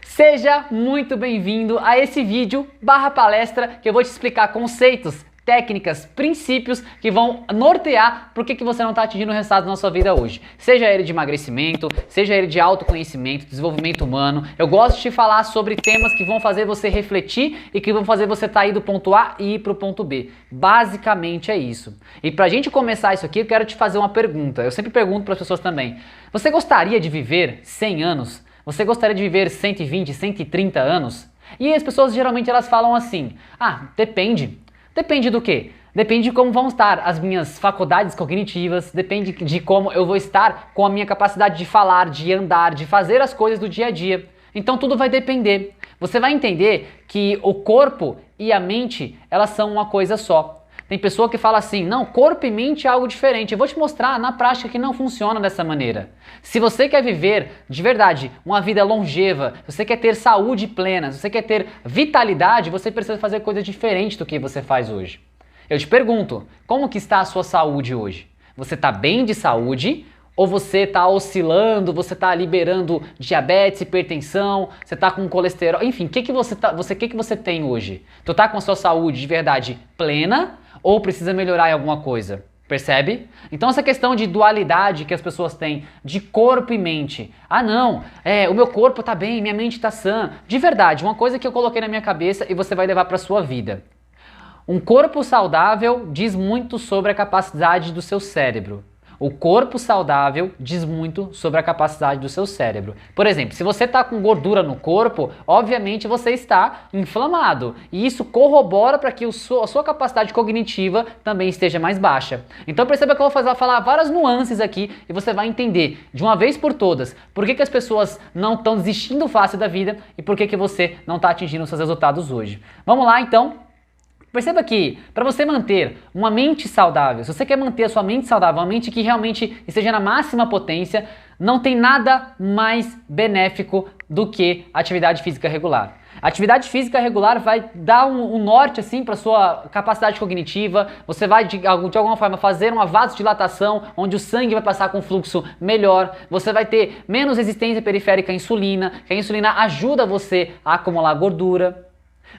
Seja muito bem-vindo a esse vídeo palestra que eu vou te explicar conceitos, técnicas, princípios que vão nortear por que você não está atingindo o resultado na sua vida hoje. Seja ele de emagrecimento, seja ele de autoconhecimento, desenvolvimento humano. Eu gosto de te falar sobre temas que vão fazer você refletir e que vão fazer você sair do ponto A e ir para o ponto B. Basicamente é isso. E pra gente começar isso aqui, eu quero te fazer uma pergunta. Eu sempre pergunto para as pessoas também. Você gostaria de viver 100 anos? Você gostaria de viver 120, 130 anos? E as pessoas geralmente elas falam assim: ah, depende. Depende do quê? Depende de como vão estar as minhas faculdades cognitivas, depende de como eu vou estar com a minha capacidade de falar, de andar, de fazer as coisas do dia a dia. Então tudo vai depender. Você vai entender que o corpo e a mente, elas são uma coisa só. Tem pessoa que fala assim, não, corpo e mente é algo diferente. Eu vou te mostrar na prática que não funciona dessa maneira. Se você quer viver de verdade uma vida longeva, se você quer ter saúde plena, se você quer ter vitalidade, você precisa fazer coisas diferentes do que você faz hoje. Eu te pergunto, como que está a sua saúde hoje? Você está bem de saúde? Ou você está oscilando, você está liberando diabetes, hipertensão, você está com colesterol, enfim, o que você tem hoje? Tu está com a sua saúde de verdade plena ou precisa melhorar em alguma coisa? Percebe? Então essa questão de dualidade que as pessoas têm de corpo e mente. Ah não, o meu corpo está bem, minha mente está sã. De verdade, uma coisa que eu coloquei na minha cabeça e você vai levar para a sua vida. Um corpo saudável diz muito sobre a capacidade do seu cérebro. O corpo saudável diz muito sobre a capacidade do seu cérebro. Por exemplo, se você está com gordura no corpo, obviamente você está inflamado. E isso corrobora para que a sua capacidade cognitiva também esteja mais baixa. Então perceba que eu vou falar várias nuances aqui e você vai entender de uma vez por todas por que as pessoas não estão desistindo fácil da vida e por que você não está atingindo os seus resultados hoje. Vamos lá então? Perceba que, para você manter uma mente saudável, se você quer manter a sua mente saudável, uma mente que realmente esteja na máxima potência, não tem nada mais benéfico do que a atividade física regular. A atividade física regular vai dar um norte assim para sua capacidade cognitiva, você vai de alguma forma fazer uma vasodilatação, onde o sangue vai passar com um fluxo melhor, você vai ter menos resistência periférica à insulina, que a insulina ajuda você a acumular gordura.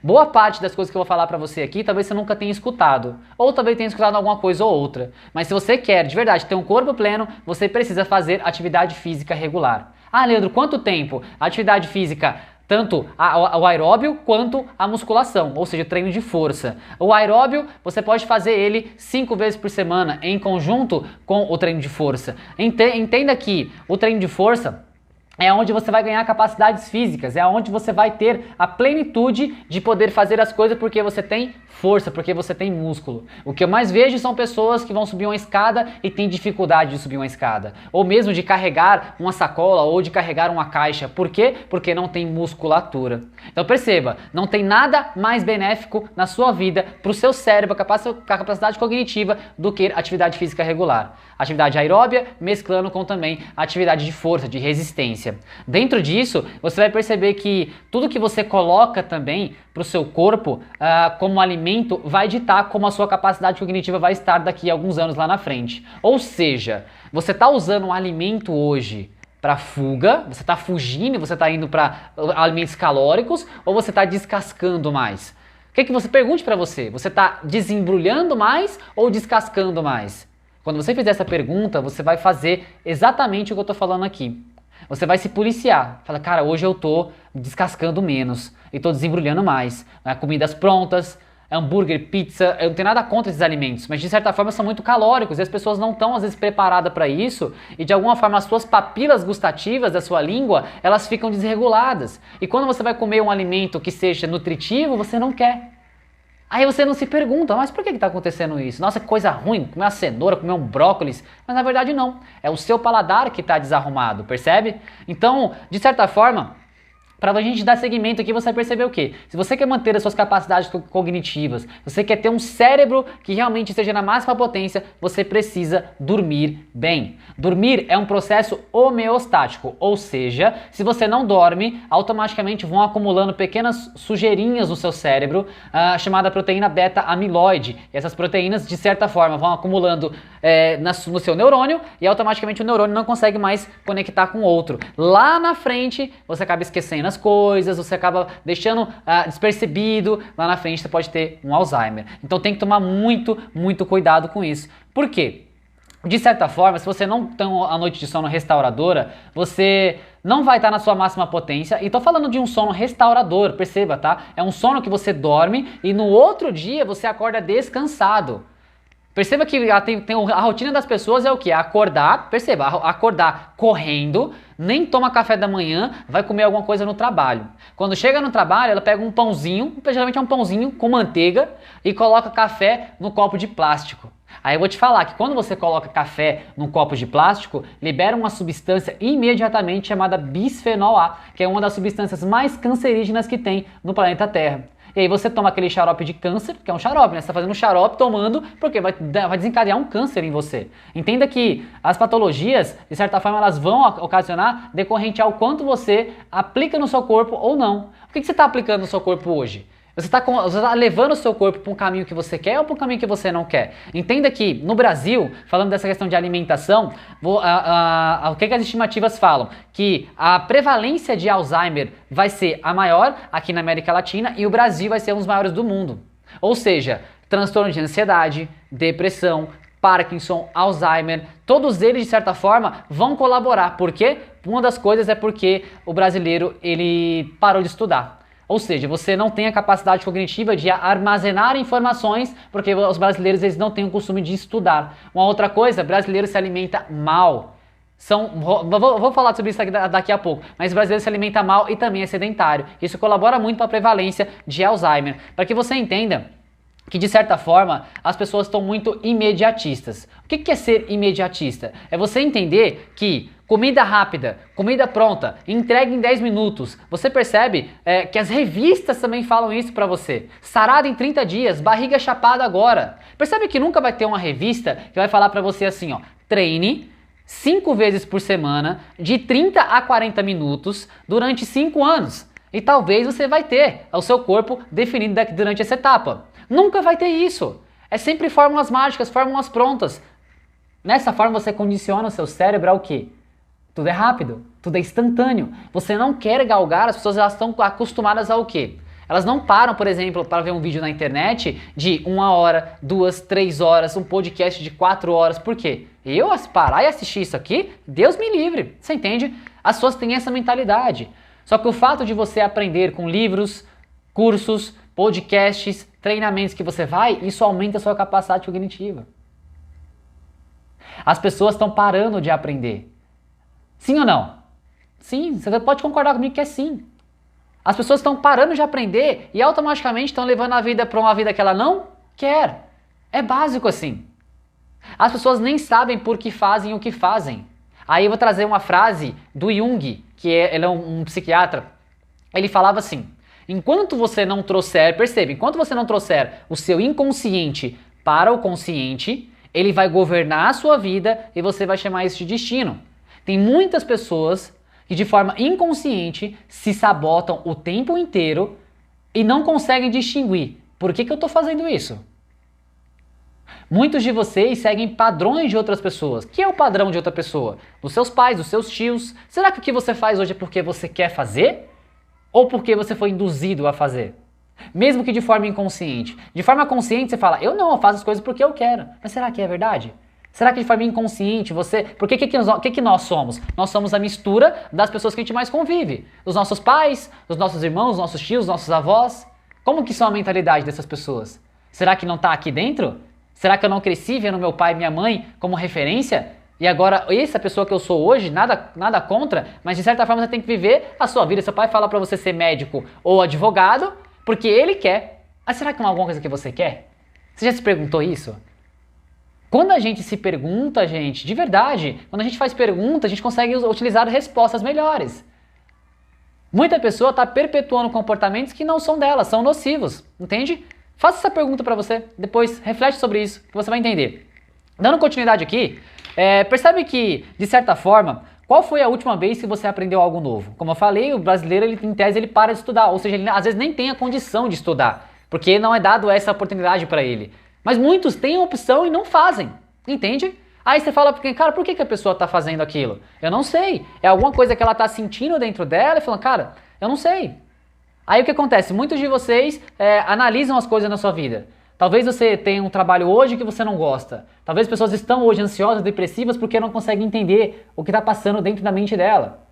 Boa parte das coisas que eu vou falar pra você aqui, talvez você nunca tenha escutado, ou talvez tenha escutado alguma coisa ou outra. Mas se você quer, de verdade, ter um corpo pleno, você precisa fazer atividade física regular. Ah, Leandro, quanto tempo? Atividade física, tanto o aeróbio quanto a musculação, ou seja, treino de força. O aeróbio, você pode fazer ele 5 vezes por semana, em conjunto com o treino de força. Entenda que o treino de força é onde você vai ganhar capacidades físicas, é onde você vai ter a plenitude de poder fazer as coisas porque você tem força, porque você tem músculo. O que eu mais vejo são pessoas que vão subir uma escada e têm dificuldade de subir uma escada. Ou mesmo de carregar uma sacola ou de carregar uma caixa. Por quê? Porque não tem musculatura. Então perceba, não tem nada mais benéfico na sua vida, para o seu cérebro, a capacidade cognitiva, do que atividade física regular. Atividade aeróbia mesclando com também atividade de força, de resistência. Dentro disso, você vai perceber que tudo que você coloca também para o seu corpo como alimento vai ditar como a sua capacidade cognitiva vai estar daqui a alguns anos lá na frente. Ou seja, você está usando um alimento hoje para fuga, você está fugindo, você está indo para alimentos calóricos, ou você está descascando mais? O que você pergunte para você? Você está desembrulhando mais ou descascando mais? Quando você fizer essa pergunta, você vai fazer exatamente o que eu estou falando aqui. Você vai se policiar. Fala, cara, hoje eu tô descascando menos e tô desembrulhando mais. Comidas prontas, hambúrguer, pizza, eu não tenho nada contra esses alimentos, mas de certa forma são muito calóricos e as pessoas não estão às vezes preparadas para isso e de alguma forma as suas papilas gustativas da sua língua, elas ficam desreguladas. E quando você vai comer um alimento que seja nutritivo, você não quer. Aí você não se pergunta, mas por que está acontecendo isso? Nossa, que coisa ruim, comer uma cenoura, comer um brócolis. Mas na verdade não, é o seu paladar que está desarrumado, percebe? Então, de certa forma, para a gente dar seguimento aqui, você vai perceber o quê? Se você quer manter as suas capacidades cognitivas, você quer ter um cérebro que realmente esteja na máxima potência, você precisa dormir bem. Dormir é um processo homeostático, ou seja, se você não dorme, automaticamente vão acumulando pequenas sujeirinhas no seu cérebro, chamada proteína beta-amiloide. E essas proteínas, de certa forma, vão acumulando no seu neurônio e automaticamente o neurônio não consegue mais conectar com o outro. Lá na frente, você acaba esquecendo menos coisas, você acaba deixando despercebido, lá na frente você pode ter um Alzheimer. Então tem que tomar muito cuidado com isso. Por quê? De certa forma, se você não tem a noite de sono restauradora, você não vai estar na sua máxima potência. E tô falando de um sono restaurador, perceba, tá? É um sono que você dorme e no outro dia você acorda descansado. Perceba que a rotina das pessoas é o quê? Acordar, perceba, acordar correndo, nem toma café da manhã, vai comer alguma coisa no trabalho. Quando chega no trabalho, ela pega um pãozinho, geralmente é um pãozinho com manteiga, e coloca café no copo de plástico. Aí eu vou te falar que quando você coloca café num copo de plástico, libera uma substância imediatamente chamada bisfenol A, que é uma das substâncias mais cancerígenas que tem no planeta Terra. E aí você toma aquele xarope de câncer, que é um xarope, né? Você tá fazendo um xarope tomando, porque vai desencadear um câncer em você. Entenda que as patologias, de certa forma, elas vão ocasionar decorrente ao quanto você aplica no seu corpo ou não. O que você está aplicando no seu corpo hoje? Você está levando o seu corpo para um caminho que você quer ou para um caminho que você não quer? Entenda que no Brasil, falando dessa questão de alimentação, o que as estimativas falam? Que a prevalência de Alzheimer vai ser a maior aqui na América Latina e o Brasil vai ser um dos maiores do mundo. Ou seja, transtorno de ansiedade, depressão, Parkinson, Alzheimer, todos eles de certa forma vão colaborar. Por quê? Uma das coisas é porque o brasileiro ele parou de estudar. Ou seja, você não tem a capacidade cognitiva de armazenar informações, porque os brasileiros eles não têm o costume de estudar. Uma outra coisa, brasileiro se alimenta mal. Vou falar sobre isso daqui a pouco, mas o brasileiro se alimenta mal e também é sedentário. Isso colabora muito para a prevalência de Alzheimer. Para que você entenda que de certa forma as pessoas estão muito imediatistas. O que é ser imediatista? É você entender que comida rápida, comida pronta, entregue em 10 minutos. Você percebe que as revistas também falam isso pra você. Sarado em 30 dias, barriga chapada agora. Percebe que nunca vai ter uma revista que vai falar pra você assim, ó, treine 5 vezes por semana, de 30 a 40 minutos, durante 5 anos. E talvez você vai ter o seu corpo definido durante essa etapa. Nunca vai ter isso. É sempre fórmulas mágicas, fórmulas prontas. Nessa forma você condiciona o seu cérebro ao quê? Tudo é rápido, tudo é instantâneo. Você não quer galgar, as pessoas elas estão acostumadas ao quê? Elas não param, por exemplo, para ver um vídeo na internet de 1 hora, 2, 3 horas, um podcast de 4 horas. Por quê? Eu parar e assistir isso aqui, Deus me livre. Você entende? As pessoas têm essa mentalidade. Só que o fato de você aprender com livros, cursos, podcasts, treinamentos que você vai, isso aumenta a sua capacidade cognitiva. As pessoas estão parando de aprender. Sim ou não? Sim, você pode concordar comigo que é sim. As pessoas estão parando de aprender e automaticamente estão levando a vida para uma vida que ela não quer. É básico assim. As pessoas nem sabem por que fazem o que fazem. Aí eu vou trazer uma frase do Jung, ele é um psiquiatra. Ele falava assim: enquanto você não trouxer, perceba, enquanto você não trouxer o seu inconsciente para o consciente, ele vai governar a sua vida e você vai chamar isso de destino. Tem muitas pessoas que de forma inconsciente se sabotam o tempo inteiro e não conseguem distinguir. Por que eu estou fazendo isso? Muitos de vocês seguem padrões de outras pessoas. O que é o padrão de outra pessoa? Dos seus pais, dos seus tios. Será que o que você faz hoje é porque você quer fazer? Ou porque você foi induzido a fazer? Mesmo que de forma inconsciente. De forma consciente você fala, eu faço as coisas porque eu quero. Mas será que é verdade? Será que de forma inconsciente você... Porque o que nós somos? Nós somos a mistura das pessoas que a gente mais convive. Os nossos pais, os nossos irmãos, os nossos tios, os nossos avós. Como que são a mentalidade dessas pessoas? Será que não está aqui dentro? Será que eu não cresci vendo meu pai e minha mãe como referência? E agora, essa pessoa que eu sou hoje, nada contra, mas de certa forma você tem que viver a sua vida. Seu pai fala pra você ser médico ou advogado, porque ele quer. Mas será que não é alguma coisa que você quer? Você já se perguntou isso? Quando a gente se pergunta, gente, de verdade, quando a gente faz pergunta, a gente consegue utilizar respostas melhores. Muita pessoa está perpetuando comportamentos que não são dela, são nocivos, entende? Faça essa pergunta para você, depois reflete sobre isso, que você vai entender. Dando continuidade aqui, percebe que, de certa forma, qual foi a última vez que você aprendeu algo novo? Como eu falei, o brasileiro, em tese, ele para de estudar, ou seja, ele às vezes nem tem a condição de estudar, porque não é dado essa oportunidade para ele. Mas muitos têm a opção e não fazem, entende? Aí você fala, cara, por que a pessoa está fazendo aquilo? Eu não sei, é alguma coisa que ela está sentindo dentro dela e falando, cara, Eu não sei. Aí o que acontece? Muitos de vocês analisam as coisas na sua vida. Talvez você tenha um trabalho hoje que você não gosta. Talvez pessoas estão hoje ansiosas, depressivas porque não conseguem entender o que está passando dentro da mente dela.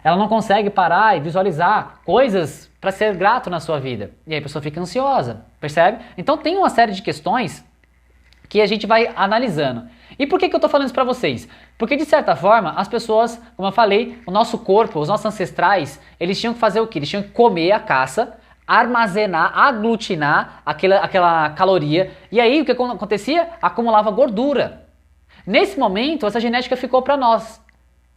Ela não consegue parar e visualizar coisas para ser grato na sua vida. E aí a pessoa fica ansiosa, percebe? Então tem uma série de questões que a gente vai analisando. E por que eu estou falando isso para vocês? Porque de certa forma, as pessoas, como eu falei, o nosso corpo, os nossos ancestrais, eles tinham que fazer o quê? Eles tinham que comer a caça, armazenar, aglutinar aquela caloria, e aí o que acontecia? Acumulava gordura. Nesse momento, essa genética ficou para nós,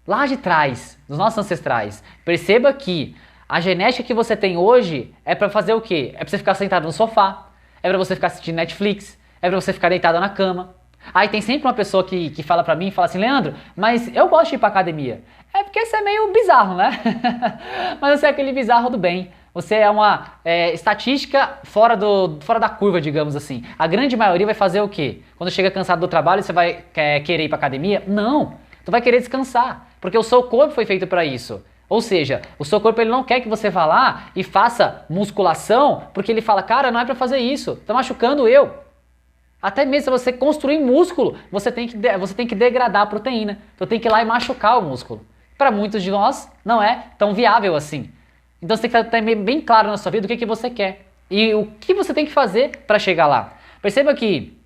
lá de trás, dos nossos ancestrais. Perceba que a genética que você tem hoje é para fazer o quê? É para você ficar sentado no sofá, é para você ficar assistindo Netflix, é para você ficar deitado na cama. Aí tem sempre uma pessoa que fala pra mim, fala assim, Leandro, mas eu gosto de ir pra academia. É porque você é meio bizarro, né? Mas você é aquele bizarro do bem. Você é uma estatística fora da curva, digamos assim. A grande maioria vai fazer o quê? Quando chega cansado do trabalho, você vai querer ir pra academia? Não! Tu vai querer descansar, porque o seu corpo foi feito pra isso. Ou seja, o seu corpo ele não quer que você vá lá e faça musculação, porque ele fala, cara, não é pra fazer isso, tá machucando eu. Até mesmo se você construir músculo, você tem que degradar a proteína. Então tem que ir lá e machucar o músculo. Para muitos de nós, não é tão viável assim. Então você tem que estar bem claro na sua vida o que você quer. E o que você tem que fazer para chegar lá. Perceba que,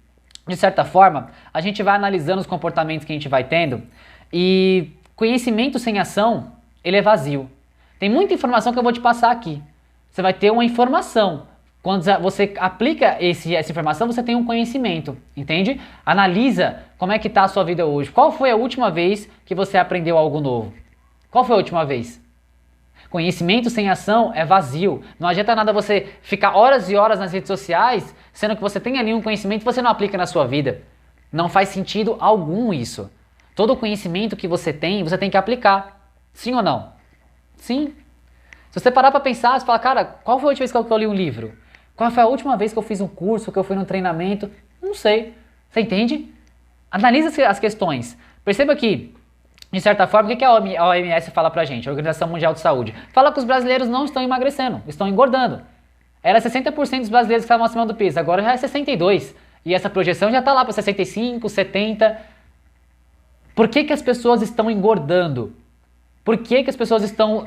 de certa forma, a gente vai analisando os comportamentos que a gente vai tendo. E conhecimento sem ação, ele é vazio. Tem muita informação que eu vou te passar aqui. Você vai ter uma informação. Quando você aplica essa informação, você tem um conhecimento, entende? Analisa como é que está a sua vida hoje. Qual foi a última vez que você aprendeu algo novo? Qual foi a última vez? Conhecimento sem ação é vazio. Não adianta nada você ficar horas e horas nas redes sociais, sendo que você tem ali um conhecimento que você não aplica na sua vida. Não faz sentido algum isso. Todo o conhecimento que você tem que aplicar. Sim ou não? Sim. Se você parar para pensar, você fala, cara, qual foi a última vez que eu li um livro? Qual foi a última vez que eu fiz um curso, que eu fui num treinamento? Não sei. Você entende? Analise as questões. Perceba que, de certa forma, o que a OMS fala pra gente, a Organização Mundial de Saúde? Fala que os brasileiros não estão emagrecendo, estão engordando. Era 60% dos brasileiros que estavam acima do peso, agora já é 62%. E essa projeção já está lá para 65%, 70%. Por que as pessoas estão engordando? Por que as pessoas estão,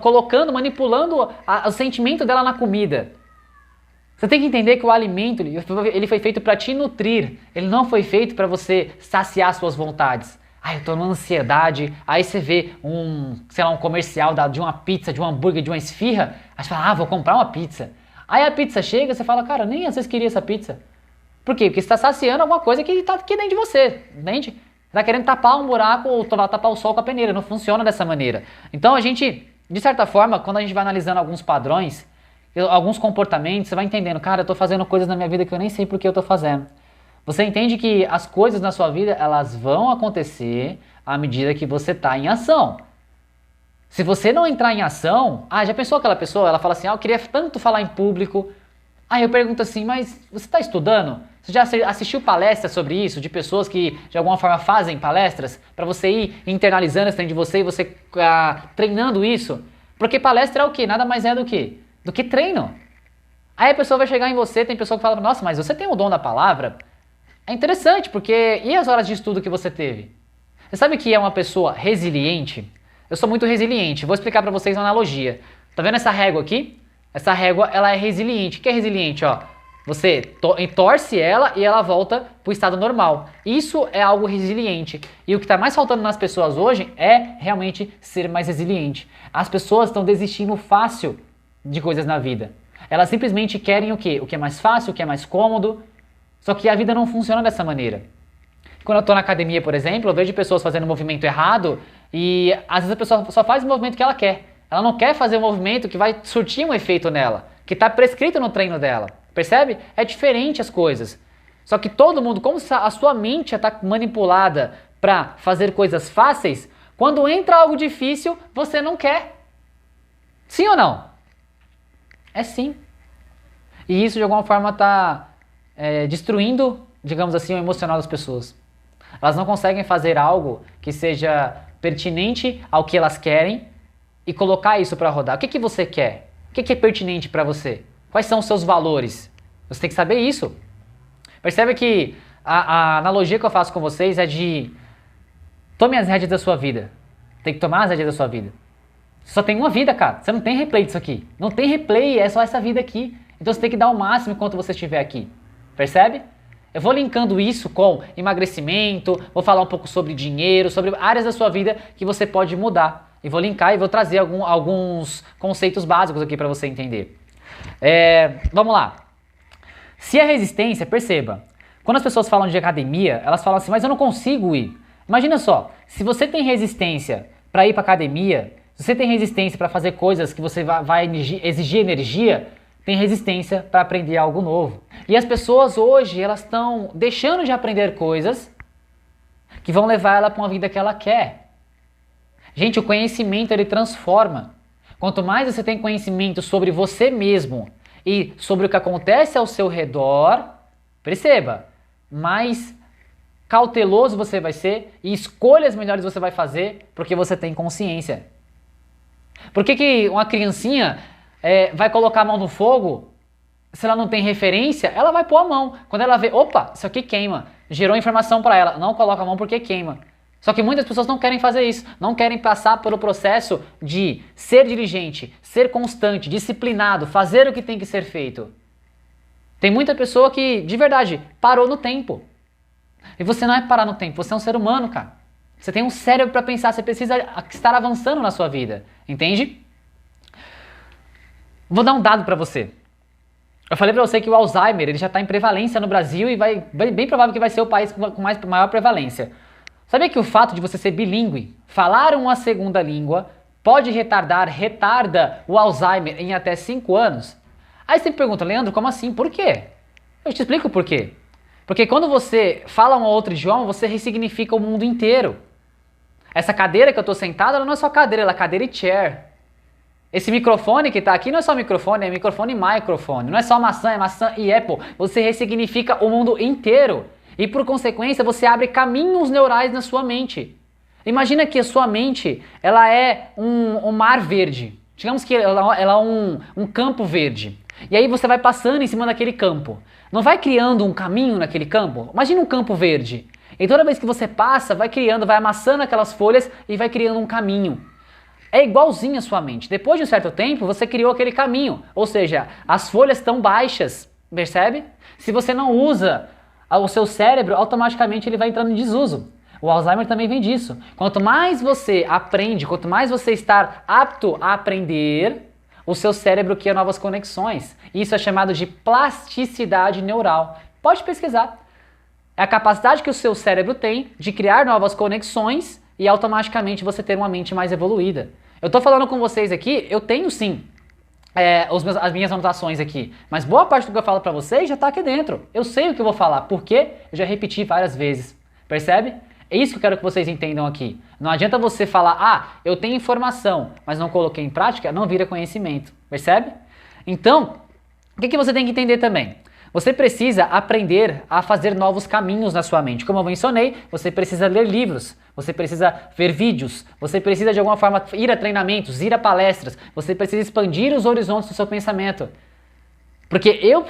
colocando, manipulando o sentimento dela na comida? Você tem que entender que o alimento, ele foi feito para te nutrir. Ele não foi feito para você saciar suas vontades. Eu tô numa ansiedade. Aí você vê um comercial de uma pizza, de um hambúrguer, de uma esfirra. Aí você fala, vou comprar uma pizza. Aí a pizza chega e você fala, cara, nem às vezes queria essa pizza. Por quê? Porque você está saciando alguma coisa que está aqui dentro de você, entende? Você está querendo tapar um buraco ou tapar o sol com a peneira. Não funciona dessa maneira. Então a gente, de certa forma, quando a gente vai analisando alguns padrões, alguns comportamentos, você vai entendendo, cara, eu tô fazendo coisas na minha vida que eu nem sei por que eu tô fazendo. Você entende que as coisas na sua vida, elas vão acontecer à medida que você tá em ação. Se você não entrar em ação, já pensou aquela pessoa, ela fala assim, eu queria tanto falar em público. Aí eu pergunto assim, mas você está estudando? Você já assistiu palestras sobre isso, de pessoas que de alguma forma fazem palestras, para você ir internalizando isso dentro de você e você treinando isso? Porque palestra é o quê? Nada mais é do que treino. Aí a pessoa vai chegar em você, tem pessoa que fala, nossa, mas você tem o dom da palavra? É interessante, porque e as horas de estudo que você teve? Você sabe que é uma pessoa resiliente? Eu sou muito resiliente, vou explicar para vocês uma analogia. Tá vendo essa régua aqui? Essa régua, ela é resiliente. O que é resiliente? Você torce ela e ela volta para o estado normal. Isso é algo resiliente. E o que está mais faltando nas pessoas hoje é realmente ser mais resiliente. As pessoas estão desistindo fácil de coisas na vida. Elas simplesmente querem o quê? O que é mais fácil, o que é mais cômodo. Só que a vida não funciona dessa maneira. Quando eu estou na academia, por exemplo, eu vejo pessoas fazendo um movimento errado e às vezes a pessoa só faz o movimento que ela quer. Ela não quer fazer um movimento que vai surtir um efeito nela, que está prescrito no treino dela. Percebe? É diferente as coisas. Só que todo mundo, como a sua mente está manipulada para fazer coisas fáceis, quando entra algo difícil, você não quer. Sim ou não? É sim. E isso de alguma forma está destruindo, digamos assim, o emocional das pessoas. Elas não conseguem fazer algo que seja pertinente ao que elas querem e colocar isso para rodar. O que você quer? O que é pertinente para você? Quais são os seus valores? Você tem que saber isso. Percebe que a analogia que eu faço com vocês é de tome as rédeas da sua vida. Tem que tomar as rédeas da sua vida. Você só tem uma vida, cara. Você não tem replay disso aqui. Não tem replay, é só essa vida aqui. Então você tem que dar o máximo enquanto você estiver aqui. Percebe? Eu vou linkando isso com emagrecimento, vou falar um pouco sobre dinheiro, sobre áreas da sua vida que você pode mudar. E vou linkar e vou trazer alguns conceitos básicos aqui para você entender. Vamos lá. Se a resistência, perceba, quando as pessoas falam de academia, elas falam assim, mas eu não consigo ir. Imagina só, se você tem resistência para ir para academia, se você tem resistência para fazer coisas que você vai exigir energia, tem resistência para aprender algo novo. E as pessoas hoje, elas estão deixando de aprender coisas que vão levar ela para uma vida que ela quer. Gente, o conhecimento ele transforma. Quanto mais você tem conhecimento sobre você mesmo e sobre o que acontece ao seu redor, perceba, mais cauteloso você vai ser e escolhas melhores você vai fazer porque você tem consciência. Por que uma criancinha vai colocar a mão no fogo se ela não tem referência? Ela vai pôr a mão. Quando ela vê, opa, isso aqui queima, gerou informação para ela, não coloca a mão porque queima. Só que muitas pessoas não querem fazer isso, não querem passar pelo processo de ser diligente, ser constante, disciplinado, fazer o que tem que ser feito. Tem muita pessoa que, de verdade, parou no tempo. E você não é parar no tempo, você é um ser humano, cara. Você tem um cérebro para pensar, você precisa estar avançando na sua vida, entende? Vou dar um dado para você. Eu falei para você que o Alzheimer ele já está em prevalência no Brasil e bem provável que vai ser o país com maior prevalência. Sabia que o fato de você ser bilíngue, falar uma segunda língua, retarda o Alzheimer em até 5 anos? Aí você me pergunta, Leandro, como assim? Por quê? Eu te explico por quê. Porque quando você fala um outro idioma, você ressignifica o mundo inteiro. Essa cadeira que eu estou sentado, ela não é só cadeira, ela é cadeira e chair. Esse microfone que está aqui não é só microfone, é microfone e microfone. Não é só maçã, é maçã e Apple. Você ressignifica o mundo inteiro. E por consequência, você abre caminhos neurais na sua mente. Imagina que a sua mente, ela é um mar verde. Digamos que ela é um campo verde. E aí você vai passando em cima daquele campo. Não vai criando um caminho naquele campo? Imagina um campo verde. E toda vez que você passa, vai amassando aquelas folhas e vai criando um caminho. É igualzinho a sua mente. Depois de um certo tempo, você criou aquele caminho. Ou seja, as folhas estão baixas, percebe? Se você não usa o seu cérebro, automaticamente ele vai entrando em desuso. O Alzheimer também vem disso. Quanto mais você aprende, quanto mais você está apto a aprender, o seu cérebro cria novas conexões. Isso é chamado de plasticidade neural. Pode pesquisar. É a capacidade que o seu cérebro tem de criar novas conexões e automaticamente você ter uma mente mais evoluída. Eu estou falando com vocês aqui, eu tenho sim as minhas anotações aqui, mas boa parte do que eu falo para vocês já está aqui dentro. Eu sei o que eu vou falar, porque eu já repeti várias vezes. Percebe? É isso que eu quero que vocês entendam aqui. Não adianta você falar, eu tenho informação, mas não coloquei em prática, não vira conhecimento. Percebe? Então, o que você tem que entender também? Você precisa aprender a fazer novos caminhos na sua mente. Como eu mencionei, você precisa ler livros, você precisa ver vídeos, você precisa de alguma forma ir a treinamentos, ir a palestras, você precisa expandir os horizontes do seu pensamento. Porque eu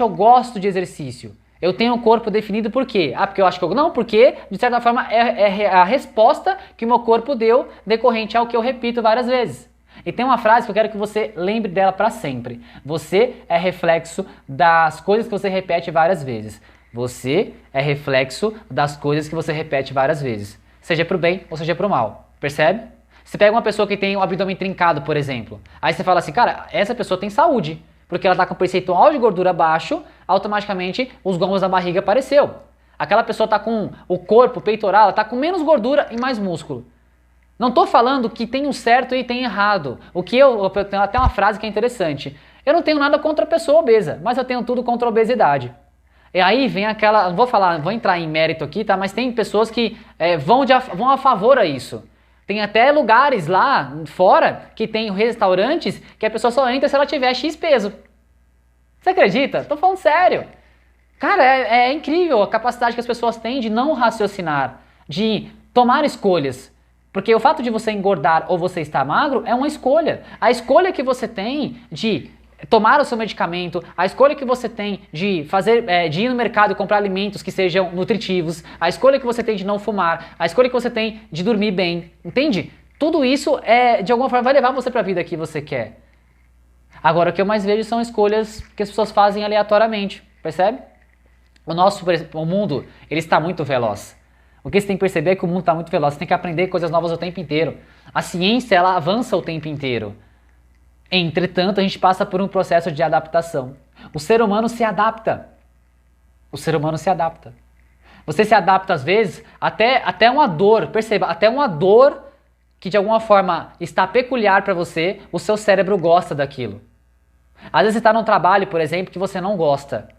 gosto de exercício. Eu tenho um corpo definido por quê? Porque eu acho que não, porque de certa forma é a resposta que o meu corpo deu decorrente ao que eu repito várias vezes. E tem uma frase que eu quero que você lembre dela para sempre. Você é reflexo das coisas que você repete várias vezes. Você é reflexo das coisas que você repete várias vezes. Seja pro bem ou seja pro mal. Percebe? Você pega uma pessoa que tem o abdômen trincado, por exemplo. Aí você fala assim, cara, essa pessoa tem saúde. Porque ela tá com o percentual de gordura baixo, automaticamente os gomos da barriga apareceu. Aquela pessoa tá com o corpo, o peitoral, ela tá com menos gordura e mais músculo. Não estou falando que tem um certo e tem errado. Eu tenho até uma frase que é interessante. Eu não tenho nada contra a pessoa obesa, mas eu tenho tudo contra a obesidade. E aí vem aquela, não vou entrar em mérito aqui, tá? Mas tem pessoas que vão a favor a isso. Tem até lugares lá fora que tem restaurantes que a pessoa só entra se ela tiver X peso. Você acredita? Tô falando sério. Cara, é incrível a capacidade que as pessoas têm de não raciocinar, de tomar escolhas. Porque o fato de você engordar ou você estar magro é uma escolha. A escolha que você tem de tomar o seu medicamento, a escolha que você tem de de ir no mercado e comprar alimentos que sejam nutritivos, a escolha que você tem de não fumar, a escolha que você tem de dormir bem, entende? Tudo isso de alguma forma vai levar você para a vida que você quer. Agora o que eu mais vejo são escolhas que as pessoas fazem aleatoriamente, percebe? O mundo, ele está muito veloz. O que você tem que perceber é que o mundo está muito veloz, você tem que aprender coisas novas o tempo inteiro. A ciência, ela avança o tempo inteiro. Entretanto, a gente passa por um processo de adaptação. O ser humano se adapta. O ser humano se adapta. Você se adapta às vezes até uma dor, perceba, até uma dor que de alguma forma está peculiar para você, o seu cérebro gosta daquilo. Às vezes você está num trabalho, por exemplo, que você não gosta.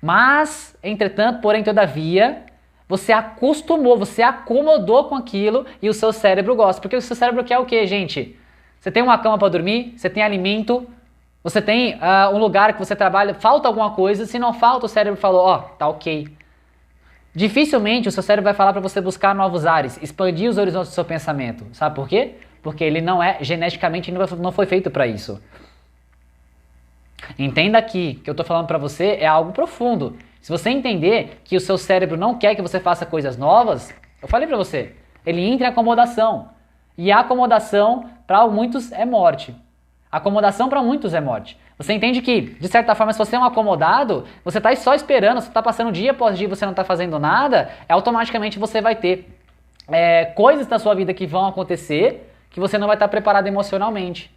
Mas, entretanto, porém, todavia, você acostumou, você acomodou com aquilo e o seu cérebro gosta. Porque o seu cérebro quer o quê, gente? Você tem uma cama para dormir, você tem alimento, você tem um lugar que você trabalha, falta alguma coisa, se não falta, o cérebro falou, ó, tá ok. Dificilmente o seu cérebro vai falar para você buscar novos ares, expandir os horizontes do seu pensamento. Sabe por quê? Porque ele não é, geneticamente, não foi feito para isso. Entenda aqui, que eu tô falando para você é algo profundo. Se você entender que o seu cérebro não quer que você faça coisas novas, eu falei para você, ele entra em acomodação. E a acomodação, para muitos, é morte. A acomodação para muitos é morte. Você entende que, de certa forma, se você é um acomodado, você está só esperando, você está passando dia após dia e você não está fazendo nada, automaticamente você vai ter coisas na sua vida que vão acontecer que você não vai estar preparado emocionalmente.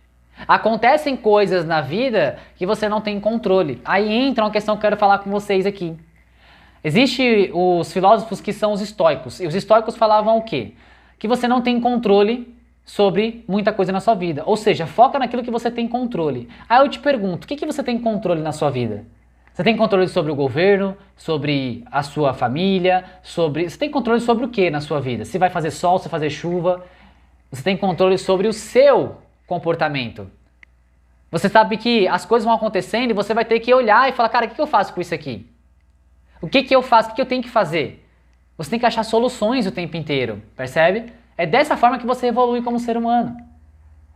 Acontecem coisas na vida que você não tem controle. Aí entra uma questão que eu quero falar com vocês aqui. Existem os filósofos que são os estoicos. E os estoicos falavam o quê? Que você não tem controle sobre muita coisa na sua vida. Ou seja, foca naquilo que você tem controle. Aí eu te pergunto, o que você tem controle na sua vida? Você tem controle sobre o governo, sobre a sua família, Você tem controle sobre o que na sua vida? Se vai fazer sol, se vai fazer chuva. Você tem controle sobre o seu comportamento. Você sabe que as coisas vão acontecendo e você vai ter que olhar e falar, cara, o que eu faço com isso aqui? O que eu faço? O que eu tenho que fazer? Você tem que achar soluções o tempo inteiro, percebe? É dessa forma que você evolui como ser humano.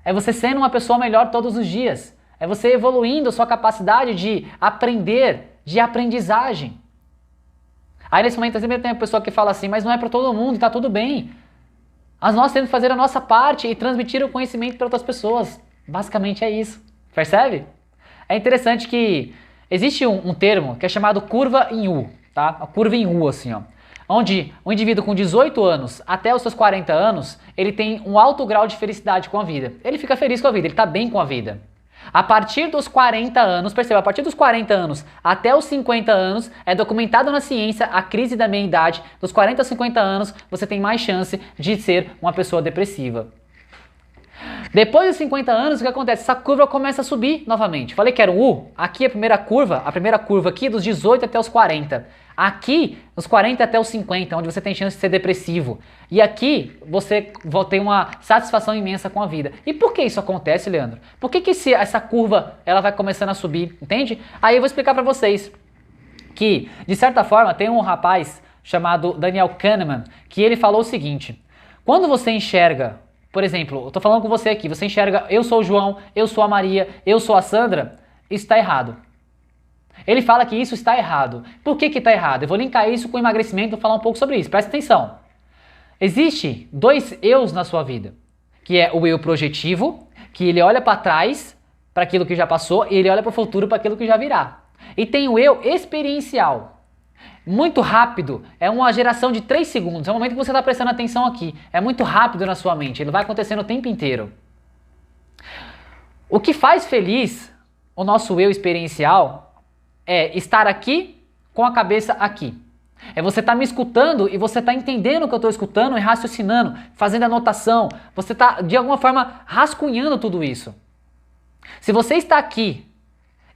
É você sendo uma pessoa melhor todos os dias. É você evoluindo a sua capacidade de aprender, de aprendizagem. Aí nesse momento sempre tem uma pessoa que fala assim, mas não é para todo mundo, tá tudo bem. Mas nós temos que fazer a nossa parte e transmitir o conhecimento para outras pessoas. Basicamente é isso. Percebe? É interessante que existe um termo que é chamado curva em U, tá? A curva em U, assim, ó. Onde o indivíduo com 18 anos até os seus 40 anos, ele tem um alto grau de felicidade com a vida. Ele fica feliz com a vida, ele está bem com a vida. A partir dos 40 anos, perceba, a partir dos 40 anos até os 50 anos, é documentado na ciência a crise da meia-idade. Dos 40 aos 50 anos, você tem mais chance de ser uma pessoa depressiva. Depois dos 50 anos, o que acontece? Essa curva começa a subir novamente. Falei que era um U? Aqui a primeira curva aqui dos 18 até os 40. Aqui, dos 40 até os 50, onde você tem chance de ser depressivo. E aqui, você vai ter uma satisfação imensa com a vida. E por que isso acontece, Leandro? Por que essa curva ela vai começando a subir, entende? Aí eu vou explicar para vocês que, de certa forma, tem um rapaz chamado Daniel Kahneman, que ele falou o seguinte, quando você enxerga, por exemplo, eu tô falando com você aqui, você enxerga, eu sou o João, eu sou a Maria, eu sou a Sandra, isso está errado. Ele fala que isso está errado. Por que está errado? Eu vou linkar isso com emagrecimento e falar um pouco sobre isso. Presta atenção. Existe dois eus na sua vida, que é o eu projetivo, que ele olha para trás, para aquilo que já passou, e ele olha para o futuro, para aquilo que já virá. E tem o eu experiencial. Muito rápido, é uma geração de 3 segundos, é o momento que você está prestando atenção aqui. É muito rápido na sua mente, ele vai acontecendo o tempo inteiro. O que faz feliz o nosso eu experiencial é estar aqui com a cabeça aqui. É você estar me escutando e você estar entendendo o que eu estou escutando e raciocinando, fazendo anotação. Você está, de alguma forma, rascunhando tudo isso. Se você está aqui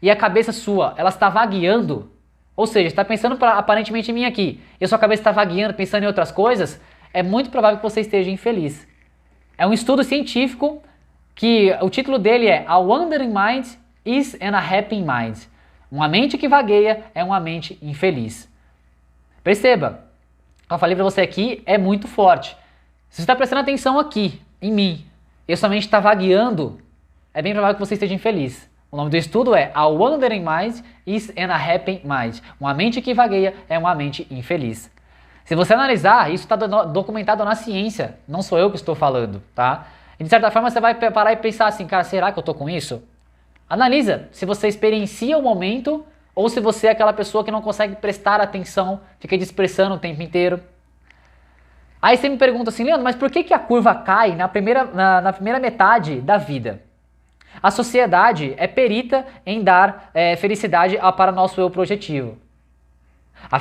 e a cabeça sua, ela está vagueando, ou seja, está pensando aparentemente em mim aqui, e a sua cabeça está vagueando, pensando em outras coisas, é muito provável que você esteja infeliz. É um estudo científico que o título dele é A Wandering Mind is an Happy Mind. Uma mente que vagueia é uma mente infeliz. Perceba, eu falei para você aqui, é muito forte. Se você está prestando atenção aqui, em mim, e a sua mente está vagueando, é bem provável que você esteja infeliz. O nome do estudo é A Wandering Mind is an Unhappy Mind. Uma mente que vagueia é uma mente infeliz. Se você analisar, isso está documentado na ciência, não sou eu que estou falando, tá? E de certa forma você vai parar e pensar assim, cara, será que eu tô com isso? Analisa se você experiencia o momento ou se você é aquela pessoa que não consegue prestar atenção, fica dispersando o tempo inteiro. Aí você me pergunta assim, Leandro, mas por que a curva cai na primeira metade da vida? A sociedade é perita em dar felicidade para nosso eu projetivo. A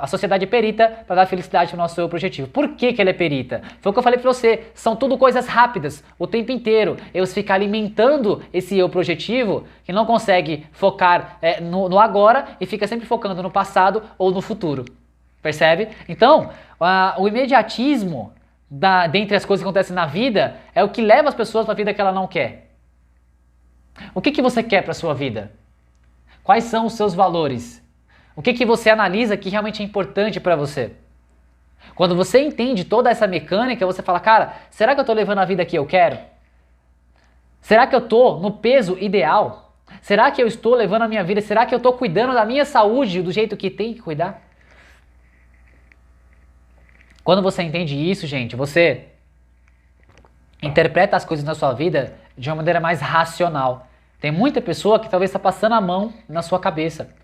sociedade é perita para dar felicidade para o nosso eu projetivo. Por que ela é perita? Foi o que eu falei para você, são tudo coisas rápidas, o tempo inteiro. Eu ficar alimentando esse eu projetivo, que não consegue focar no agora e fica sempre focando no passado ou no futuro. Percebe? Então, o imediatismo dentre as coisas que acontecem na vida é o que leva as pessoas para a vida que ela não quer. O que você quer para a sua vida? Quais são os seus valores? O que você analisa que realmente é importante para você? Quando você entende toda essa mecânica, você fala, cara, será que eu estou levando a vida que eu quero? Será que eu estou no peso ideal? Será que eu estou levando a minha vida? Será que eu estou cuidando da minha saúde do jeito que tem que cuidar? Quando você entende isso, gente, você interpreta as coisas na sua vida de uma maneira mais racional. Tem muita pessoa que talvez está passando a mão na sua cabeça.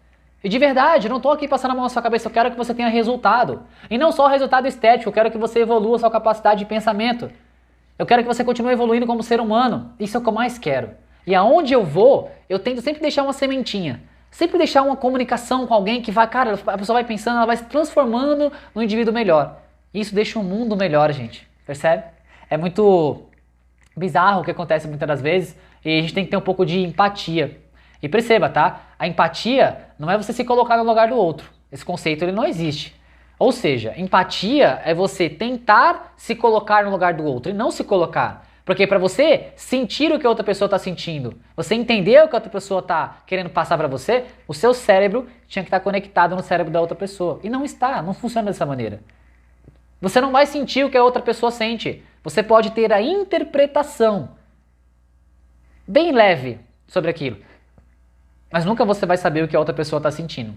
E de verdade, eu não estou aqui passando a mão na sua cabeça, eu quero que você tenha resultado. E não só resultado estético, eu quero que você evolua a sua capacidade de pensamento. Eu quero que você continue evoluindo como ser humano. Isso é o que eu mais quero. E aonde eu vou, eu tento sempre deixar uma sementinha. Sempre deixar uma comunicação com alguém que vai, cara, a pessoa vai pensando, ela vai se transformando num indivíduo melhor. Isso deixa o mundo melhor, gente. Percebe? É muito bizarro o que acontece muitas das vezes e a gente tem que ter um pouco de empatia. E perceba, tá? A empatia não é você se colocar no lugar do outro. Esse conceito ele não existe. Ou seja, empatia é você tentar se colocar no lugar do outro e não se colocar. Porque para você sentir o que a outra pessoa está sentindo, você entender o que a outra pessoa está querendo passar para você, o seu cérebro tinha que estar conectado no cérebro da outra pessoa. E não está, não funciona dessa maneira. Você não vai sentir o que a outra pessoa sente. Você pode ter a interpretação bem leve sobre aquilo. Mas nunca você vai saber o que a outra pessoa está sentindo.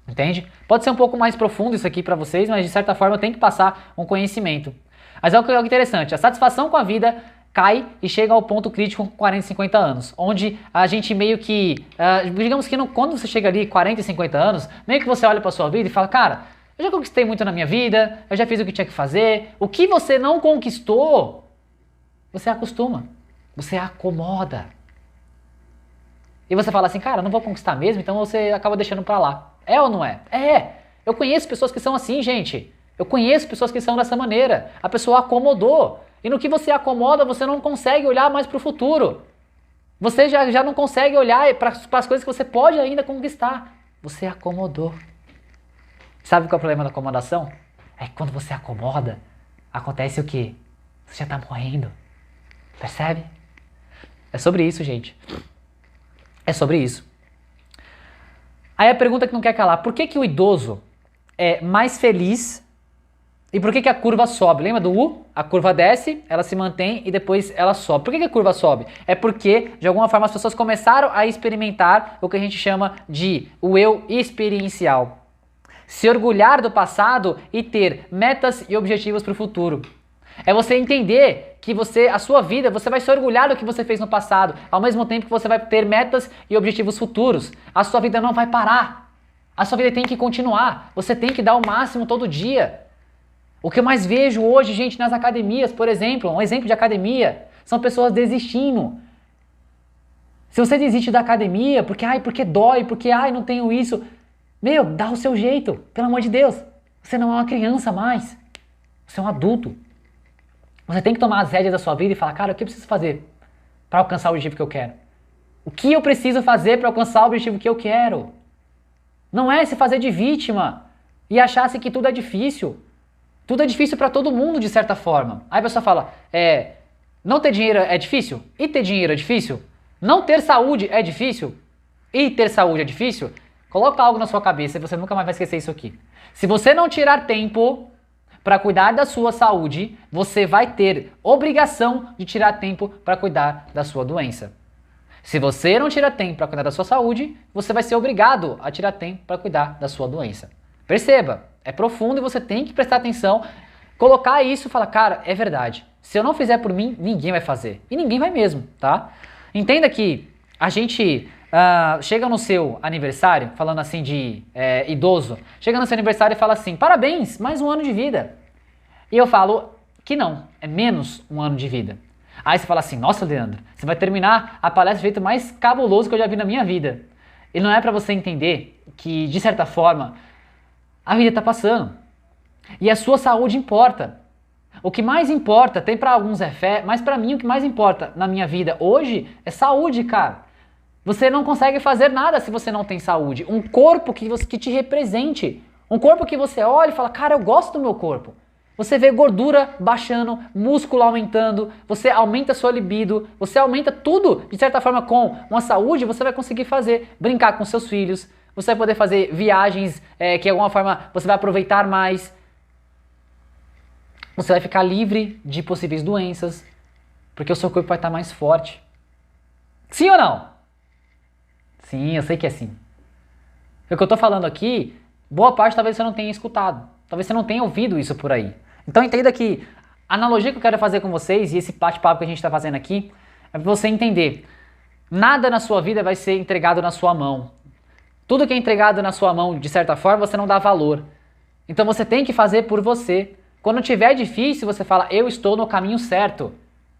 Entende? Pode ser um pouco mais profundo isso aqui para vocês, mas de certa forma tem que passar um conhecimento. Mas é algo interessante, a satisfação com a vida cai e chega ao ponto crítico com 40 e 50 anos, onde a gente meio que, digamos que quando você chega ali 40 e 50 anos, meio que você olha para sua vida e fala, cara, eu já conquistei muito na minha vida, eu já fiz o que tinha que fazer, o que você não conquistou, você acostuma, você acomoda. E você fala assim, cara, não vou conquistar mesmo, então você acaba deixando pra lá. É ou não é? É! Eu conheço pessoas que são assim, gente. Eu conheço pessoas que são dessa maneira. A pessoa acomodou. E no que você acomoda, você não consegue olhar mais pro futuro. Você já não consegue olhar para as coisas que você pode ainda conquistar. Você acomodou. Sabe qual é o problema da acomodação? É que quando você acomoda, acontece o quê? Você já tá morrendo. Percebe? É sobre isso, gente. É sobre isso. Aí a pergunta que não quer calar, por que o idoso é mais feliz e por que a curva sobe? Lembra do U? A curva desce, ela se mantém e depois ela sobe. Por que a curva sobe? É porque, de alguma forma, as pessoas começaram a experimentar o que a gente chama de o eu experiencial. Se orgulhar do passado e ter metas e objetivos para o futuro. É você entender que a sua vida, você vai se orgulhar do que você fez no passado, ao mesmo tempo que você vai ter metas e objetivos futuros. A sua vida não vai parar. A sua vida tem que continuar. Você tem que dar o máximo todo dia. O que eu mais vejo hoje, gente, nas academias, por exemplo, um exemplo de academia, são pessoas desistindo. Se você desiste da academia, porque dói, porque não tenho isso, meu, dá o seu jeito, pelo amor de Deus. Você não é uma criança mais. Você é um adulto. Você tem que tomar as rédeas da sua vida e falar, cara, o que eu preciso fazer para alcançar o objetivo que eu quero? O que eu preciso fazer para alcançar o objetivo que eu quero? Não é se fazer de vítima e achar-se que tudo é difícil. Tudo é difícil para todo mundo, de certa forma. Aí a pessoa fala, não ter dinheiro é difícil? E ter dinheiro é difícil? Não ter saúde é difícil? E ter saúde é difícil? Coloca algo na sua cabeça e você nunca mais vai esquecer isso aqui. Se você não tirar tempo para cuidar da sua saúde, você vai ter obrigação de tirar tempo para cuidar da sua doença. Se você não tira tempo para cuidar da sua saúde, você vai ser obrigado a tirar tempo para cuidar da sua doença. Perceba, é profundo e você tem que prestar atenção, colocar isso e falar, cara, é verdade. Se eu não fizer por mim, ninguém vai fazer. E ninguém vai mesmo, tá? Entenda que a gente chega no seu aniversário, falando assim de idoso, chega no seu aniversário e fala assim, parabéns, mais um ano de vida. E eu falo que não, é menos um ano de vida. Aí você fala assim, nossa Leandro, você vai terminar a palestra do jeito mais cabuloso que eu já vi na minha vida. E não é pra você entender que, de certa forma, a vida tá passando. E a sua saúde importa. O que mais importa, tem pra alguns é fé, mas pra mim o que mais importa na minha vida hoje é saúde, cara. Você não consegue fazer nada se você não tem saúde. Um corpo que te represente. Um corpo que você olha e fala, cara, eu gosto do meu corpo. Você vê gordura baixando, músculo aumentando, você aumenta a sua libido, você aumenta tudo, de certa forma, com uma saúde, você vai conseguir fazer, brincar com seus filhos, você vai poder fazer viagens que de alguma forma você vai aproveitar mais. Você vai ficar livre de possíveis doenças, porque o seu corpo vai estar mais forte. Sim ou não? Sim, eu sei que é sim. O que eu tô falando aqui, boa parte talvez você não tenha escutado. Talvez você não tenha ouvido isso por aí. Então entenda que a analogia que eu quero fazer com vocês, e esse bate-papo que a gente está fazendo aqui, é para você entender. Nada na sua vida vai ser entregado na sua mão. Tudo que é entregado na sua mão, de certa forma, você não dá valor. Então você tem que fazer por você. Quando tiver difícil, você fala, eu estou no caminho certo.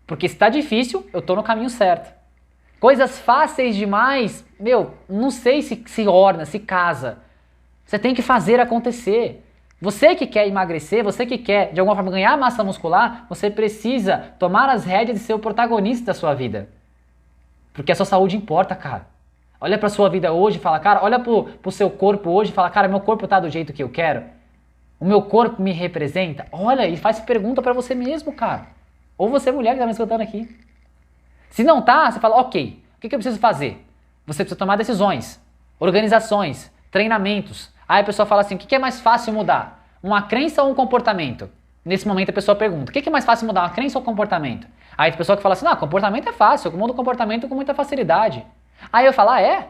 Porque se está difícil, eu estou no caminho certo. Coisas fáceis demais, não sei se orna, se casa. Você tem que fazer acontecer. Você que quer emagrecer, você que quer de alguma forma ganhar massa muscular, você precisa tomar as rédeas e ser o protagonista da sua vida. Porque a sua saúde importa, cara. Olha pra sua vida hoje e fala, cara, olha pro seu corpo hoje e fala, cara, meu corpo tá do jeito que eu quero. O meu corpo me representa. Olha e faz pergunta pra você mesmo, cara. Ou você mulher que tá me escutando aqui. Se não tá, você fala, ok, o que eu preciso fazer? Você precisa tomar decisões, organizações, treinamentos. Aí a pessoa fala assim, o que é mais fácil mudar? Uma crença ou um comportamento? Nesse momento a pessoa pergunta, o que é mais fácil mudar, uma crença ou um comportamento? Aí a pessoa que fala assim, não, comportamento é fácil, eu mudo o comportamento com muita facilidade. Aí eu falo, é?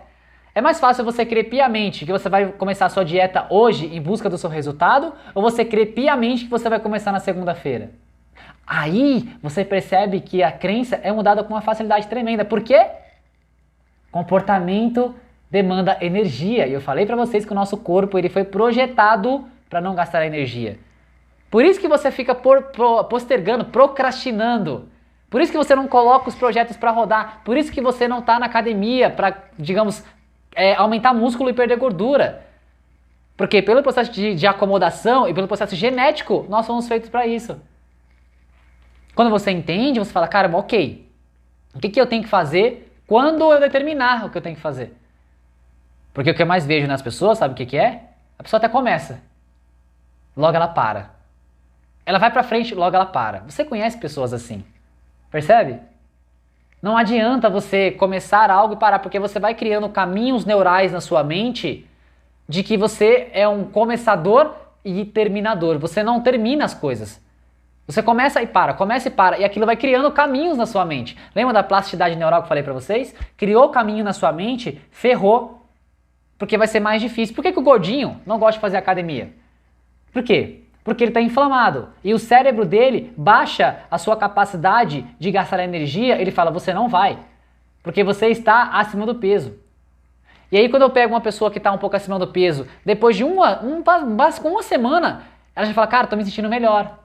É mais fácil você crer piamente que você vai começar a sua dieta hoje em busca do seu resultado, ou você crer piamente que você vai começar na segunda-feira? Aí você percebe que a crença é mudada com uma facilidade tremenda. Por quê? Comportamento demanda energia. E eu falei pra vocês que o nosso corpo ele foi projetado para não gastar energia. Por isso que você fica postergando, procrastinando. Por isso que você não coloca os projetos para rodar. Por isso que você não está na academia para, digamos, aumentar músculo e perder gordura. Porque pelo processo de acomodação e pelo processo genético, nós somos feitos para isso. Quando você entende, você fala, caramba, ok, o que eu tenho que fazer quando eu determinar o que eu tenho que fazer? Porque o que eu mais vejo nas pessoas, sabe o que é? A pessoa até começa, logo ela para. Ela vai pra frente, logo ela para. Você conhece pessoas assim, percebe? Não adianta você começar algo e parar, porque você vai criando caminhos neurais na sua mente de que você é um começador e terminador. Você não termina as coisas. Você começa e para, e aquilo vai criando caminhos na sua mente. Lembra da plasticidade neural que eu falei pra vocês? Criou caminho na sua mente, ferrou, porque vai ser mais difícil. Por que o gordinho não gosta de fazer academia? Por quê? Porque ele está inflamado, e o cérebro dele baixa a sua capacidade de gastar energia, ele fala, você não vai, porque você está acima do peso. E aí quando eu pego uma pessoa que está um pouco acima do peso, depois de com uma semana, ela já fala, cara, estou me sentindo melhor.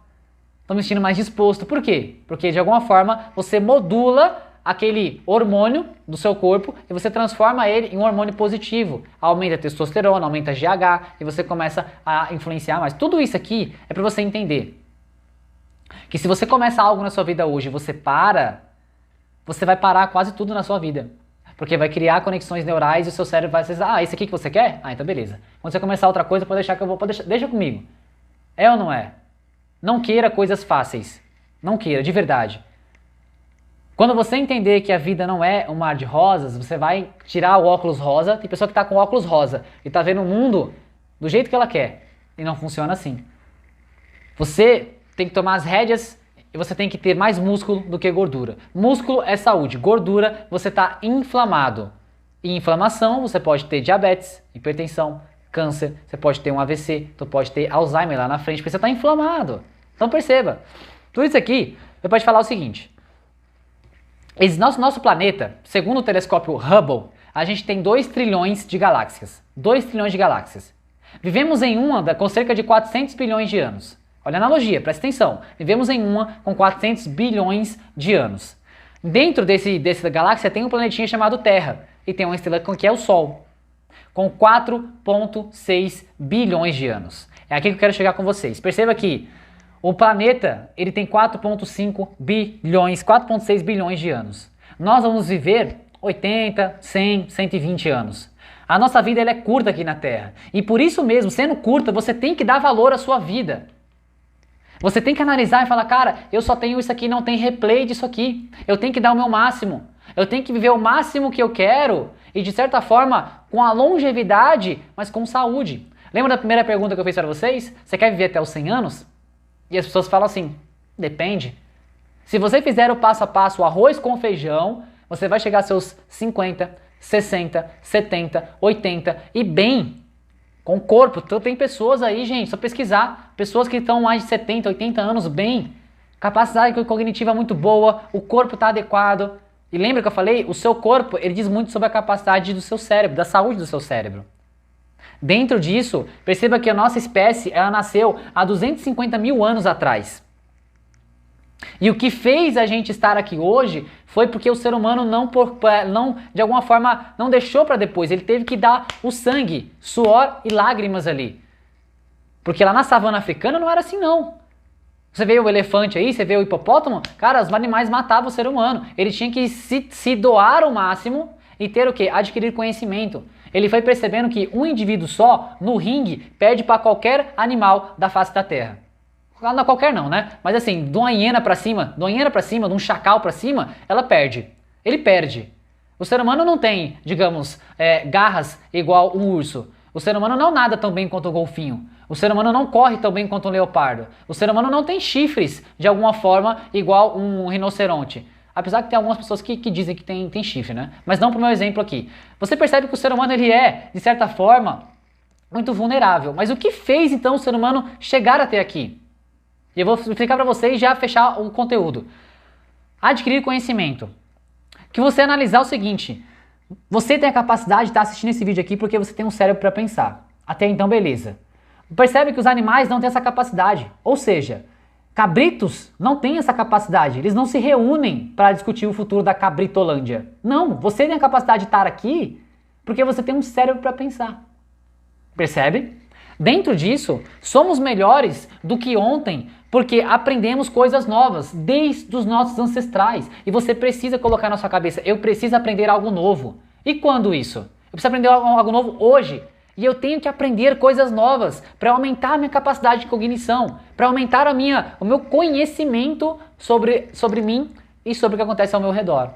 Estou me sentindo mais disposto. Por quê? Porque de alguma forma você modula aquele hormônio do seu corpo e você transforma ele em um hormônio positivo. Aumenta a testosterona, aumenta a GH e você começa a influenciar mais. Tudo isso aqui é para você entender que se você começa algo na sua vida hoje e você vai parar quase tudo na sua vida. Porque vai criar conexões neurais e o seu cérebro vai dizer, esse aqui que você quer? Então beleza. Quando você começar outra coisa, pode deixar que eu vou, deixa comigo. É ou não é? Não queira coisas fáceis. Não queira, de verdade. Quando você entender que a vida não é um mar de rosas, você vai tirar o óculos rosa. Tem pessoa que está com óculos rosa e está vendo o mundo do jeito que ela quer. E não funciona assim. Você tem que tomar as rédeas e você tem que ter mais músculo do que gordura. Músculo é saúde, gordura você está inflamado. E inflamação você pode ter diabetes, hipertensão, câncer, você pode ter um AVC, você pode ter Alzheimer lá na frente, porque você está inflamado. Então perceba, tudo isso aqui, você pode falar o seguinte, nosso planeta, segundo o telescópio Hubble, a gente tem 2 trilhões de galáxias. 2 trilhões de galáxias. Vivemos em uma com cerca de 400 bilhões de anos. Olha a analogia, presta atenção. Vivemos em uma com 400 bilhões de anos. Dentro dessa galáxia tem um planetinha chamado Terra e tem uma estrela que é o Sol, com 4,6 bilhões de anos. É aqui que eu quero chegar com vocês. Perceba que o planeta ele tem 4,5 bilhões, 4,6 bilhões de anos. Nós vamos viver 80, 100, 120 anos. A nossa vida ela é curta aqui na Terra. E por isso mesmo, sendo curta, você tem que dar valor à sua vida. Você tem que analisar e falar, cara, eu só tenho isso aqui, não tem replay disso aqui. Eu tenho que dar o meu máximo. Eu tenho que viver o máximo que eu quero e, de certa forma, com a longevidade, mas com saúde. Lembra da primeira pergunta que eu fiz para vocês? Você quer viver até os 100 anos? E as pessoas falam assim, depende. Se você fizer o passo a passo, o arroz com feijão, você vai chegar aos seus 50, 60, 70, 80 e bem, com o corpo. Então tem pessoas aí, gente, só pesquisar, pessoas que estão mais de 70, 80 anos bem, capacidade cognitiva muito boa, o corpo está adequado. E lembra que eu falei? O seu corpo, ele diz muito sobre a capacidade do seu cérebro, da saúde do seu cérebro. Dentro disso, perceba que a nossa espécie, ela nasceu há 250 mil anos atrás. E o que fez a gente estar aqui hoje foi porque o ser humano não de alguma forma, não deixou para depois. Ele teve que dar o sangue, suor e lágrimas ali. Porque lá na savana africana não era assim não. Você vê o elefante aí, você vê o hipopótamo, cara, os animais matavam o ser humano. Ele tinha que se doar ao máximo e ter o quê? Adquirir conhecimento. Ele foi percebendo que um indivíduo só, no ringue, perde para qualquer animal da face da terra. Não qualquer não, né? Mas assim, de uma hiena pra cima, de um chacal pra cima, ela perde. Ele perde. O ser humano não tem, digamos, garras igual um urso. O ser humano não nada tão bem quanto o golfinho. O ser humano não corre tão bem quanto um leopardo. O ser humano não tem chifres, de alguma forma, igual um rinoceronte. Apesar que tem algumas pessoas que dizem que tem chifre, né? Mas não pro meu exemplo aqui. Você percebe que o ser humano, ele é, de certa forma, muito vulnerável. Mas o que fez, então, o ser humano chegar até aqui? E eu vou explicar para vocês e já fechar o conteúdo. Adquirir conhecimento. Que você analisar o seguinte. Você tem a capacidade de estar assistindo esse vídeo aqui porque você tem um cérebro para pensar. Até então, beleza. Percebe que os animais não têm essa capacidade. Ou seja, cabritos não têm essa capacidade. Eles não se reúnem para discutir o futuro da cabritolândia. Não, você tem a capacidade de estar aqui porque você tem um cérebro para pensar. Percebe? Dentro disso, somos melhores do que ontem porque aprendemos coisas novas desde os nossos ancestrais. E você precisa colocar na sua cabeça, eu preciso aprender algo novo. E quando isso? Eu preciso aprender algo novo hoje. E eu tenho que aprender coisas novas para aumentar a minha capacidade de cognição, para aumentar o meu conhecimento sobre mim e sobre o que acontece ao meu redor.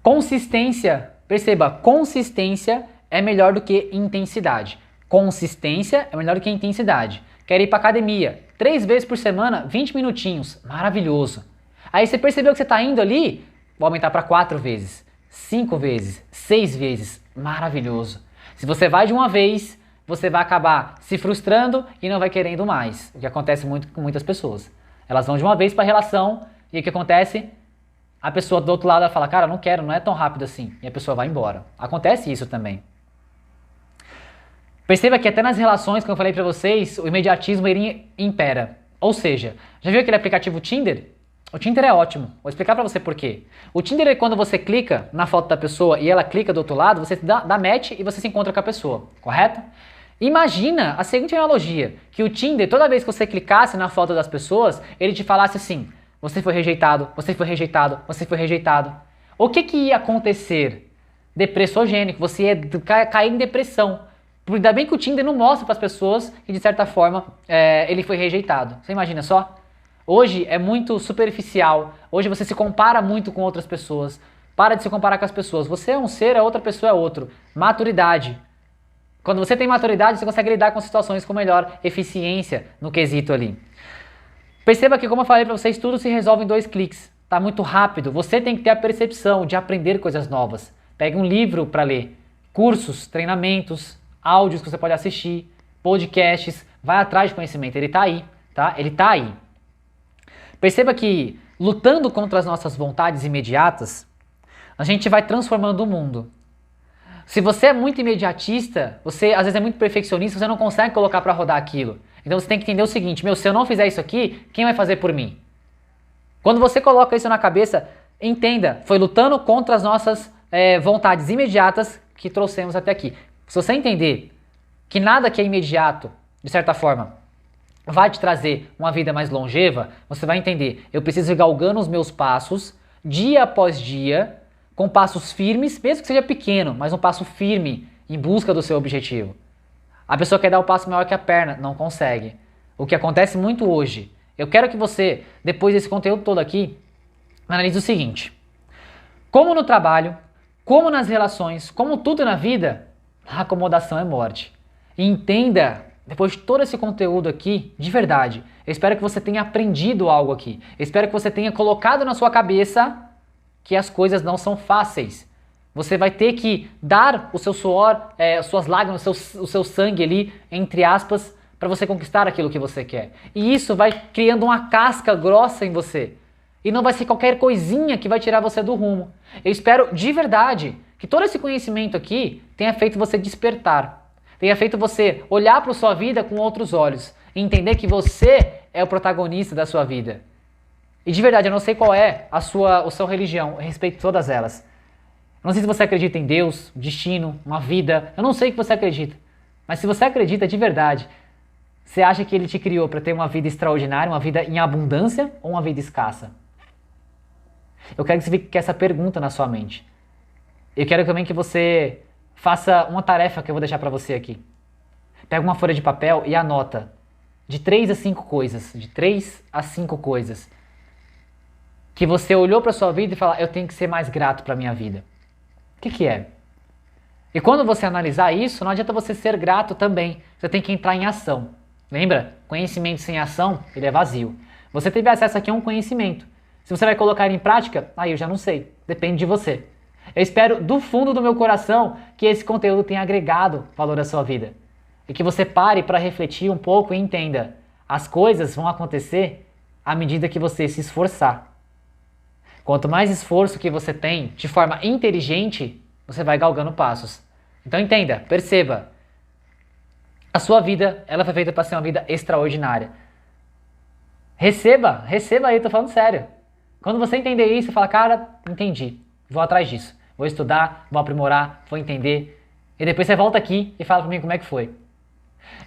Consistência, perceba, consistência é melhor do que intensidade. Consistência é melhor do que intensidade. Quer ir para academia 3 vezes por semana, 20 minutinhos, maravilhoso. Aí você percebeu que você está indo ali, vou aumentar para 4 vezes, 5 vezes, 6 vezes, maravilhoso. Se você vai de uma vez, você vai acabar se frustrando e não vai querendo mais. O que acontece muito com muitas pessoas. Elas vão de uma vez para a relação e o que acontece? A pessoa do outro lado ela fala, cara, não quero, não é tão rápido assim. E a pessoa vai embora. Acontece isso também. Perceba que até nas relações, como eu falei pra vocês, o imediatismo ele impera. Ou seja, já viu aquele aplicativo Tinder? O Tinder é ótimo. Vou explicar pra você por quê. O Tinder é quando você clica na foto da pessoa e ela clica do outro lado, você dá match e você se encontra com a pessoa, correto? Imagina a seguinte analogia, que o Tinder, toda vez que você clicasse na foto das pessoas, ele te falasse assim, você foi rejeitado, você foi rejeitado, você foi rejeitado. O que ia acontecer? Depressogênico, você ia cair em depressão. Ainda bem que o Tinder não mostra para as pessoas que, de certa forma, ele foi rejeitado. Você imagina só? Hoje é muito superficial. Hoje você se compara muito com outras pessoas. Para de se comparar com as pessoas. Você é um ser, a outra pessoa é outro. Maturidade. Quando você tem maturidade, você consegue lidar com situações com melhor eficiência no quesito ali. Perceba que, como eu falei para vocês, tudo se resolve em 2 cliques. Tá muito rápido. Você tem que ter a percepção de aprender coisas novas. Pegue um livro para ler, cursos, treinamentos, áudios que você pode assistir, podcasts. Vai atrás de conhecimento. Ele tá aí, tá? Ele tá aí. Perceba que, lutando contra as nossas vontades imediatas, a gente vai transformando o mundo. Se você é muito imediatista, você às vezes é muito perfeccionista, você não consegue colocar para rodar aquilo. Então você tem que entender o seguinte, se eu não fizer isso aqui, quem vai fazer por mim? Quando você coloca isso na cabeça, entenda, foi lutando contra as nossas vontades imediatas que trouxemos até aqui. Se você entender que nada que é imediato, de certa forma, vai te trazer uma vida mais longeva, você vai entender, eu preciso ir galgando os meus passos, dia após dia, com passos firmes, mesmo que seja pequeno, mas um passo firme em busca do seu objetivo. A pessoa quer dar o passo maior que a perna, não consegue. O que acontece muito hoje, eu quero que você, depois desse conteúdo todo aqui, analise o seguinte. Como no trabalho, como nas relações, como tudo na vida, a acomodação é morte. E entenda, depois de todo esse conteúdo aqui, de verdade, eu espero que você tenha aprendido algo aqui. Eu espero que você tenha colocado na sua cabeça que as coisas não são fáceis. Você vai ter que dar o seu suor, suas lágrimas, o seu sangue ali, entre aspas, para você conquistar aquilo que você quer. E isso vai criando uma casca grossa em você. E não vai ser qualquer coisinha que vai tirar você do rumo. Eu espero de verdade que todo esse conhecimento aqui tenha feito você despertar. Tenha feito você olhar para a sua vida com outros olhos. E entender que você é o protagonista da sua vida. E de verdade, eu não sei qual é a sua religião, eu respeito todas elas. Eu não sei se você acredita em Deus, destino, uma vida, eu não sei o que você acredita. Mas se você acredita de verdade, você acha que ele te criou para ter uma vida extraordinária, uma vida em abundância ou uma vida escassa? Eu quero que você fique com essa pergunta na sua mente. Eu quero também que você faça uma tarefa que eu vou deixar para você aqui. Pega uma folha de papel e anota de 3 a 5 coisas, de 3 a 5 coisas que você olhou para sua vida e falou, eu tenho que ser mais grato para minha vida. O que é? E quando você analisar isso, não adianta você ser grato também. Você tem que entrar em ação. Lembra? Conhecimento sem ação, ele é vazio. Você teve acesso aqui a um conhecimento. Se você vai colocar em prática, aí eu já não sei. Depende de você. Eu espero do fundo do meu coração que esse conteúdo tenha agregado valor à sua vida. E que você pare para refletir um pouco e entenda. As coisas vão acontecer à medida que você se esforçar. Quanto mais esforço que você tem de forma inteligente, você vai galgando passos. Então entenda, perceba. A sua vida, ela foi feita para ser uma vida extraordinária. Receba aí, eu tô falando sério. Quando você entender isso, você fala, cara, entendi, vou atrás disso. Vou estudar, vou aprimorar, vou entender. E depois você volta aqui e fala pra mim como é que foi.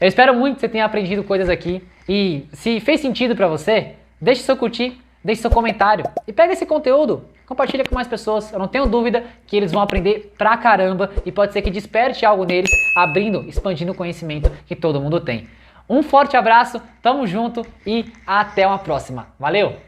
Eu espero muito que você tenha aprendido coisas aqui. E se fez sentido pra você, deixe seu curtir. Deixe seu comentário e pega esse conteúdo, compartilha com mais pessoas. Eu não tenho dúvida que eles vão aprender pra caramba e pode ser que desperte algo neles, abrindo, expandindo o conhecimento que todo mundo tem. Um forte abraço, tamo junto e até uma próxima. Valeu!